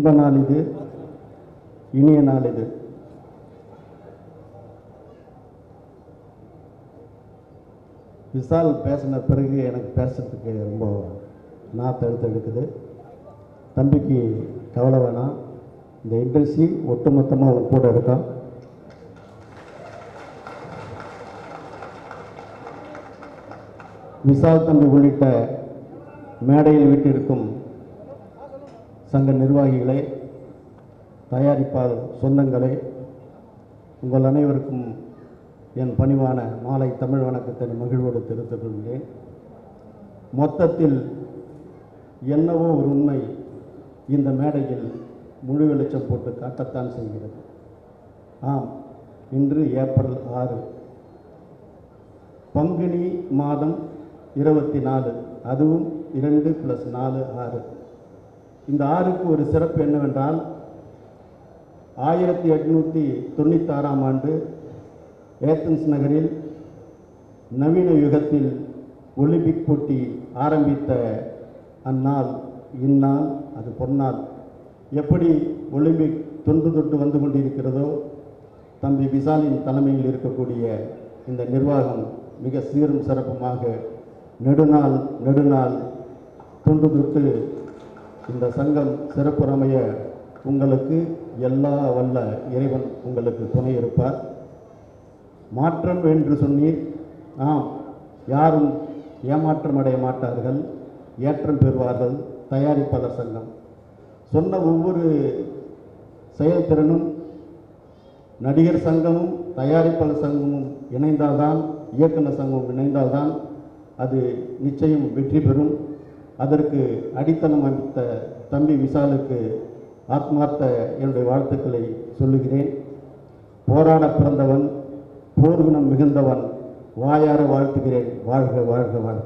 இன்ப நாள் இது, இனிய நாள் இது. விசால் பேசின பிறகு எனக்கு பேசுறதுக்கு ரொம்ப நாத்தெடுத்து எடுக்குது. தம்பிக்கு கவலை வேணாம், இந்த இண்டஸ்ட்ரி ஒட்டுமொத்தமாக கூட இருக்கா. விசால் தம்பி உள்ளிட்ட மேடையில் விட்டிருக்கும் சங்க நிர்வாகிகளை, தயாரிப்பாளர் சொந்தங்களை, உங்கள் அனைவருக்கும் என் பணிவான மாலை தமிழ் வணக்கத்தை மகிழ்வோடு தெரிவித்துக் கொள்கிறேன். மொத்தத்தில் என்னவோ ஒரு உண்மை இந்த மேடையில் முழு வெளிச்சம் போட்டு காட்டத்தான் செய்கிறது. ஆம், இன்று ஏப்ரல் 6, பங்குனி மாதம் 24, அதுவும் 2 + 4 6. இந்த 6க்கு ஒரு சிறப்பு என்னவென்றால், 1896ஆம் ஆண்டு ஏத்தன்ஸ் நகரில் நவீன யுகத்தில் ஒலிம்பிக் போட்டி ஆரம்பித்த அந்நாள் இந்நாள், அது பொன்னாள். எப்படி ஒலிம்பிக் தொன்று தொட்டு வந்து கொண்டிருக்கிறதோ, தம்பி விசாலின் தலைமையில் இருக்கக்கூடிய இந்த நிர்வாகம் மிக சீரும் சிறப்புமாக நெடுநாள் தொன்று தொட்டு இந்த சங்கம் சிறப்புறமைய உங்களுக்கு எல்லா வல்ல இறைவன் உங்களுக்கு துணை இருப்பார். மாற்றம் என்று சொன்னீர். ஆம், யாரும் ஏமாற்றம் அடைய மாட்டார்கள், ஏற்றம் பெறுவார்கள். தயாரிப்பாளர் சங்கம் சொன்ன ஒவ்வொரு செயல்திறனும் நடிகர் சங்கமும் தயாரிப்பாளர் சங்கமும் இணைந்தால்தான், இயக்குனர் சங்கமும் இணைந்தால்தான் அது நிச்சயம் வெற்றி பெறும். அதற்கு அடித்தளம் அமைத்த தம்பி விசாலுக்கு ஆத்மார்த்த என்னுடைய வாழ்த்துக்களை சொல்லுகிறேன். போராட பிறந்தவன், போர்க்குணம் மிகுந்தவன், வாயார வாழ்த்துகிறேன். வாழ்க வாழ்க வாழ்க.